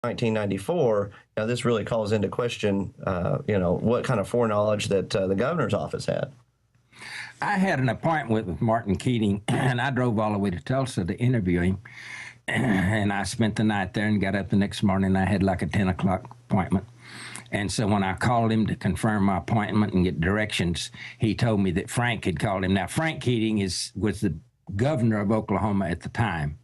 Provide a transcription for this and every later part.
1994, this really calls into question, what kind of foreknowledge that the governor's office had. I had an appointment with Martin Keating, and I drove all the way to Tulsa to interview him. And I spent the night there and got up the next morning. I had like a 10 o'clock appointment. And so when I called him to confirm my appointment and get directions, he told me that Frank had called him. Now, Frank Keating was the governor of Oklahoma at the time.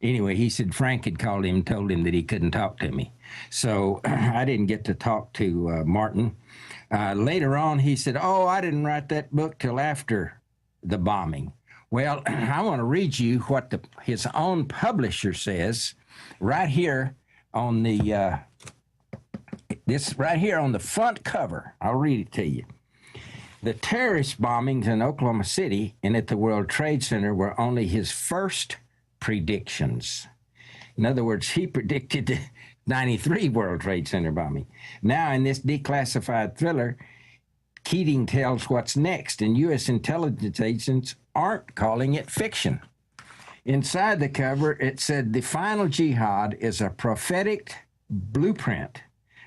Anyway, he said Frank had called him and told him that he couldn't talk to me. So I didn't get to talk to Martin. Later on, he said, oh, I didn't write that book till after the bombing. Well, I want to read you what his own publisher says right here on the right here on the front cover. I'll read it to you. The terrorist bombings in Oklahoma City and at the World Trade Center were only his first predictions. In other words, he predicted the 93 World Trade Center bombing. Now, in this declassified thriller, Keating tells what's next, and U.S. intelligence agents aren't calling it fiction. Inside the cover, it said, the final jihad is a prophetic blueprint,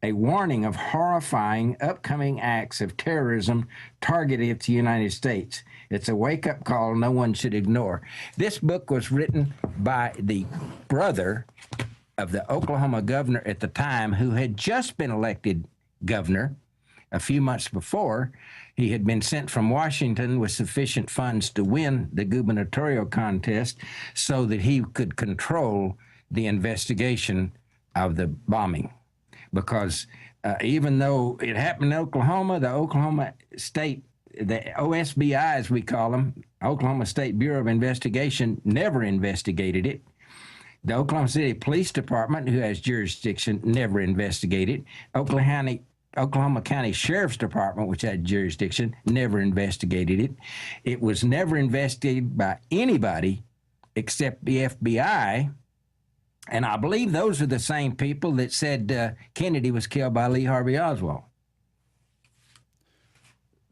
a warning of horrifying upcoming acts of terrorism targeted at the United States. It's a wake-up call no one should ignore. This book was written by the brother of the Oklahoma governor at the time, who had just been elected governor a few months before. He had been sent from Washington with sufficient funds to win the gubernatorial contest so that he could control the investigation of the bombing. Because even though it happened in Oklahoma, the Oklahoma State, the OSBI, as we call them, Oklahoma State Bureau of Investigation, never investigated it. The Oklahoma City Police Department, who has jurisdiction, never investigated. Oklahoma County Sheriff's Department, which had jurisdiction, never investigated it. It was never investigated by anybody except the FBI. And I believe those are the same people that said Kennedy was killed by Lee Harvey Oswald.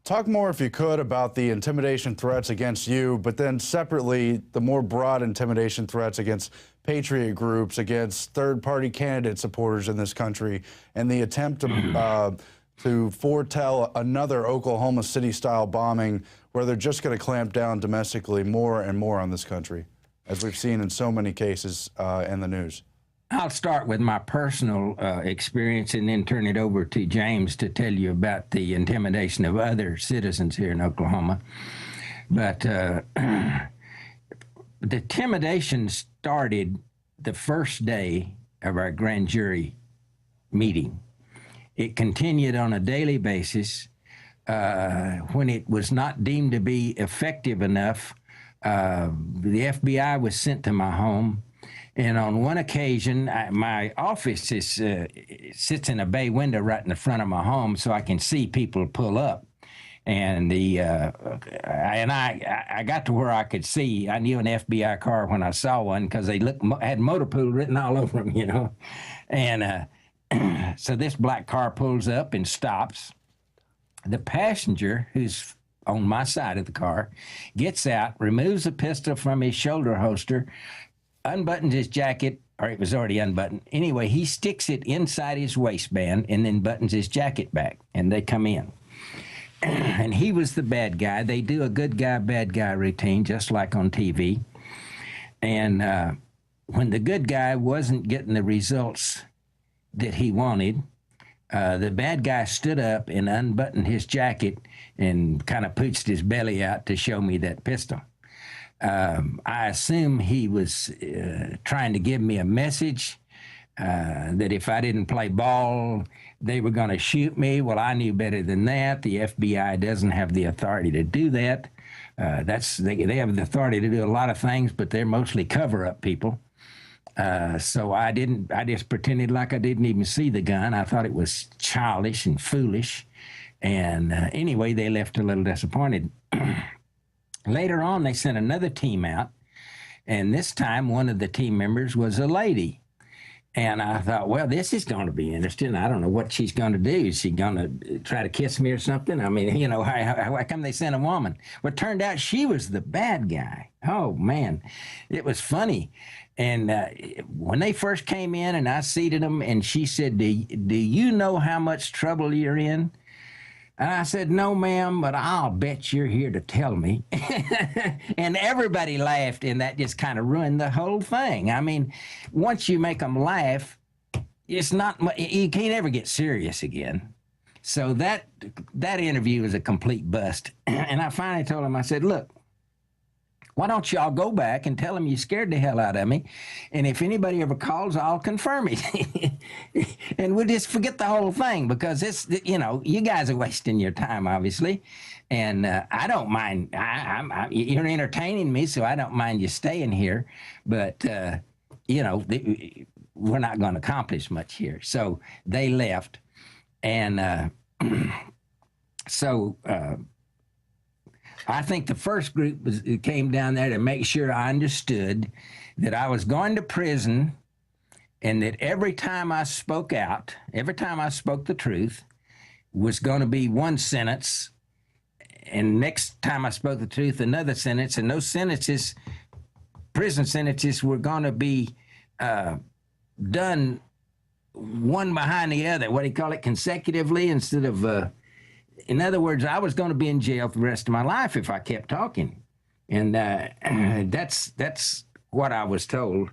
Talk more, if you could, about the intimidation threats against you, but then separately, the more broad intimidation threats against patriot groups, against third-party candidate supporters in this country, and the attempt to foretell another Oklahoma City-style bombing where they're just going to clamp down domestically more and more on this country, as we've seen in so many cases in the news. I'll start with my personal experience and then turn it over to James to tell you about the intimidation of other citizens here in Oklahoma. But the intimidation started the first day of our grand jury meeting. It continued on a daily basis. When it was not deemed to be effective enough, the FBI was sent to my home. And on one occasion, my office sits in a bay window right in the front of my home, so I can see people pull up. And I got to where I could see. I knew an FBI car when I saw one because they had motor pool written all over them, you know. And so this black car pulls up and stops. The passenger, who's on my side of the car, gets out, removes a pistol from his shoulder holster, unbuttons his jacket, or it was already unbuttoned. Anyway, he sticks it inside his waistband and then buttons his jacket back, and they come in. And he was the bad guy. They do a good guy, bad guy routine, just like on TV. And when the good guy wasn't getting the results that he wanted, the bad guy stood up and unbuttoned his jacket and kind of pooched his belly out to show me that pistol. I assume he was trying to give me a message that if I didn't play ball, they were going to shoot me. Well, I knew better than that. The FBI doesn't have the authority to do that. They have the authority to do a lot of things, but they're mostly cover-up people. So I just pretended like I didn't even see the gun. I thought it was childish and foolish. And anyway, they left a little disappointed. Later on, they sent another team out, and this time one of the team members was a lady. And I thought, well, this is going to be interesting. I don't know what she's going to do. Is she going to try to kiss me or something? I mean, you know, how come they sent a woman? Well, it turned out she was the bad guy. Oh, man. It was funny. And when they first came in and I seated them, and she said, do you know how much trouble you're in? And I said, no, ma'am, but I'll bet you're here to tell me. And everybody laughed, and that just kind of ruined the whole thing. I mean, once you make them laugh, it's not, you can't ever get serious again. So that interview was a complete bust. And I finally told him, I said, look, why don't y'all go back and tell them you scared the hell out of me? And if anybody ever calls, I'll confirm it. And we'll just forget the whole thing, because it's, you know, you guys are wasting your time, obviously. And I don't mind. You're entertaining me, so I don't mind you staying here. But, you know, we're not going to accomplish much here. So they left. And so I think the first group came down there to make sure I understood that I was going to prison, and that every time I spoke out, every time I spoke the truth, was going to be one sentence, and next time I spoke the truth, another sentence, and those sentences, prison sentences, were going to be done one behind the other. What do you call it? Consecutively, instead of... in other words, I was going to be in jail for the rest of my life if I kept talking. And that's what I was told.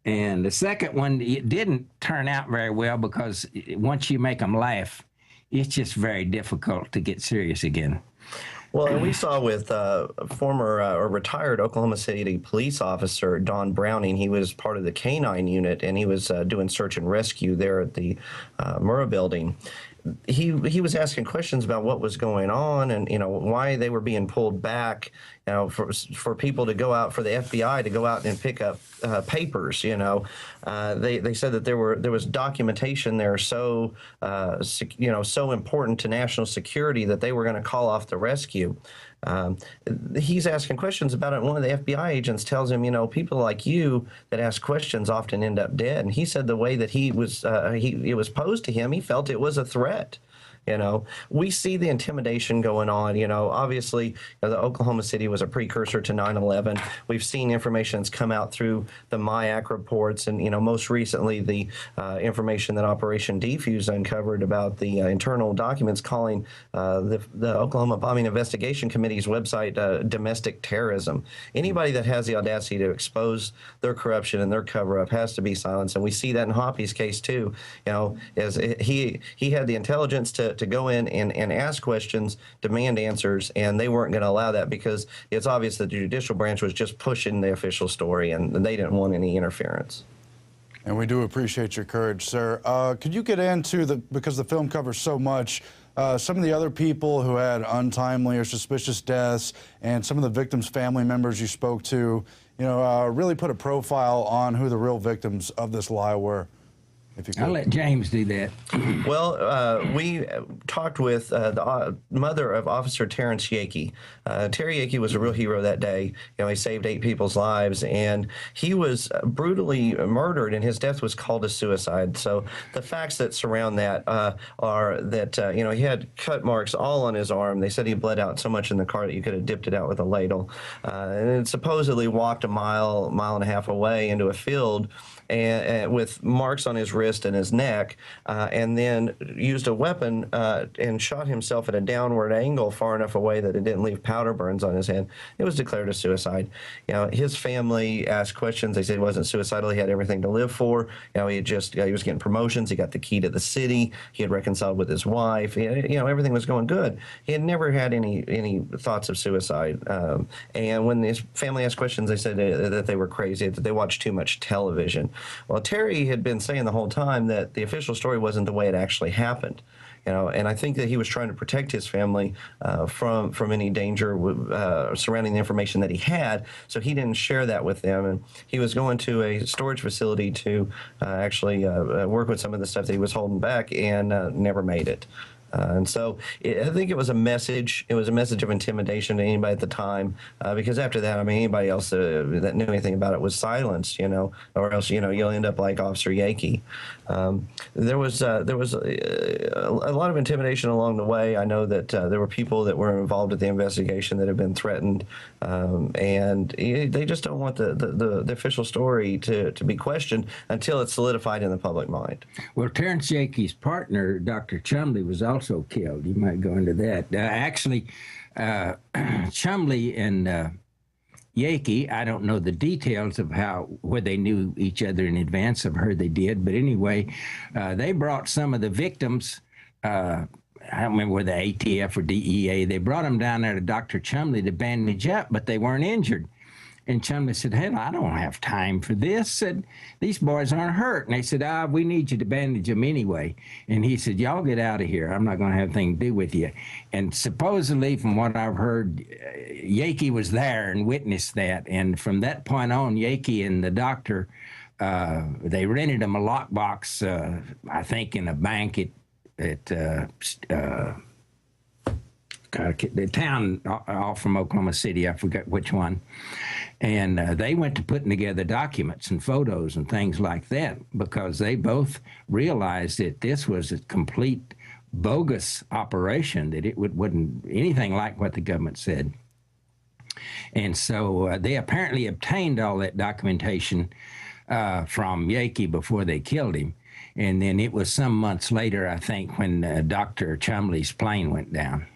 And the second one, it didn't turn out very well, because once you make them laugh, it's just very difficult to get serious again. Well, and we saw with former or retired Oklahoma City police officer Don Browning. He was part of the K-9 unit, and he was doing search and rescue there at the Murrah building. He was asking questions about what was going on, and, you know, why they were being pulled back, you know, for people to go out, for the FBI to go out and pick up papers. You know, they said that there was documentation there so you know, so important to national security that they were going to call off the rescue. He's asking questions about it. One of the FBI agents tells him, you know, people like you that ask questions often end up dead. And he said the way that it was posed to him, he felt it was a threat. You know, we see the intimidation going on. You know, obviously, you know, the Oklahoma City was a precursor to 9/11. We've seen information that's come out through the MIAC reports, and, you know, most recently the information that Operation Defuse uncovered about the internal documents calling the Oklahoma Bombing Investigation Committee's website domestic terrorism. Anybody that has the audacity to expose their corruption and their cover-up has to be silenced, and we see that in Hoppy's case too. You know, as he had the intelligence to go in and ask questions, demand answers, and they weren't going to allow that, because it's obvious that the judicial branch was just pushing the official story, and they didn't want any interference. And we do appreciate your courage, sir. Could you get into because the film covers so much, some of the other people who had untimely or suspicious deaths, and some of the victims' family members you spoke to, you know, really put a profile on who the real victims of this lie were? If you could. I'll let James do that. Well, we talked with the mother of Officer Terrence Yakey. Terry Yakey was a real hero that day. You know, he saved 8 people's lives, and he was brutally murdered, and his death was called a suicide. So the facts that surround that are that, you know, he had cut marks all on his arm. They said he bled out so much in the car that you could have dipped it out with a ladle. And supposedly walked a mile and a half away into a field, and with marks on his wrist and his neck, and then used a weapon and shot himself at a downward angle far enough away that it didn't leave powder burns on his head. It was declared a suicide. You know, his family asked questions. They said he wasn't suicidal. He had everything to live for. You know, he was getting promotions. He got the key to the city. He had reconciled with his wife. You know, everything was going good. He had never had any thoughts of suicide. And when his family asked questions, they said that they were crazy, that they watched too much television. Well, Terry had been saying the whole time that the official story wasn't the way it actually happened. You know, and I think that he was trying to protect his family from any danger surrounding the information that he had, so he didn't share that with them. And he was going to a storage facility to actually work with some of the stuff that he was holding back, and never made it. And so I think it was a message. It was a message of intimidation to anybody at the time, because after that, I mean, anybody else that knew anything about it was silenced, or else, you'll end up like Officer Yakey. There was a lot of intimidation along the way. I know that there were people that were involved in the investigation that have been threatened, and they just don't want the official story to be questioned until it's solidified in the public mind. Well, Terrence Yakey's partner, Dr. Chumley, was also killed. You might go into that. Actually, Chumley and Yakey, I don't know the details of where they knew each other in advance. I've heard they did, but anyway, they brought some of the victims. I don't remember whether ATF or DEA. They brought them down there to Dr. Chumley to bandage up, but they weren't injured. And Chumley said, "Hell, I don't have time for this." Said, "These boys aren't hurt." And they said, "We need you to bandage them anyway." And he said, "Y'all get out of here. I'm not going to have anything to do with you." And supposedly, from what I've heard, Yakey was there and witnessed that. And from that point on, Yakey and the doctor, they rented him a lockbox, I think in a bank at the town off from Oklahoma City. I forgot which one. And they went to putting together documents and photos and things like that because they both realized that this was a complete bogus operation, that it wouldn't anything like what the government said. And so they apparently obtained all that documentation from Yakey before they killed him. And then it was some months later, I think, when Dr. Chumley's plane went down.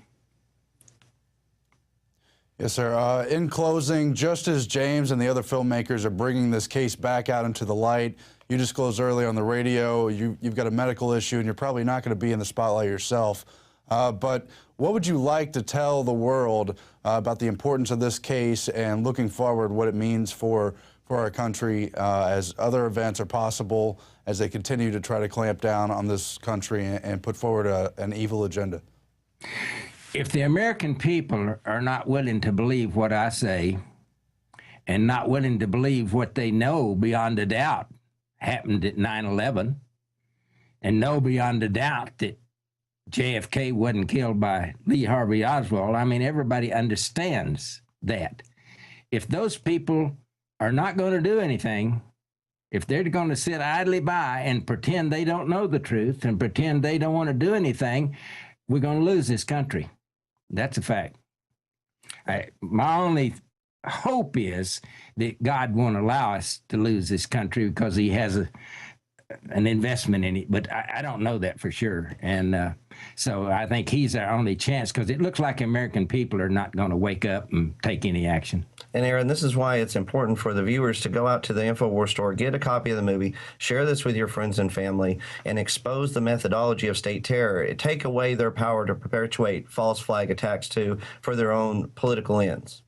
Yes, sir. In closing, just as James and the other filmmakers are bringing this case back out into the light, you disclosed earlier on the radio you've got a medical issue and you're probably not going to be in the spotlight yourself. But what would you like to tell the world about the importance of this case and looking forward what it means for our country as other events are possible as they continue to try to clamp down on this country and put forward an evil agenda? If the American people are not willing to believe what I say and not willing to believe what they know beyond a doubt happened at 9/11 and know beyond a doubt that JFK wasn't killed by Lee Harvey Oswald, I mean, everybody understands that. If those people are not going to do anything, if they're going to sit idly by and pretend they don't know the truth and pretend they don't want to do anything, we're going to lose this country. That's a fact. My only hope is that God won't allow us to lose this country because he has an investment in it, but I don't know that for sure. And so I think he's our only chance because it looks like American people are not going to wake up and take any action. And Aaron, this is why it's important for the viewers to go out to the InfoWars store, get a copy of the movie, share this with your friends and family, and expose the methodology of state terror. Take away their power to perpetuate false flag attacks for their own political ends.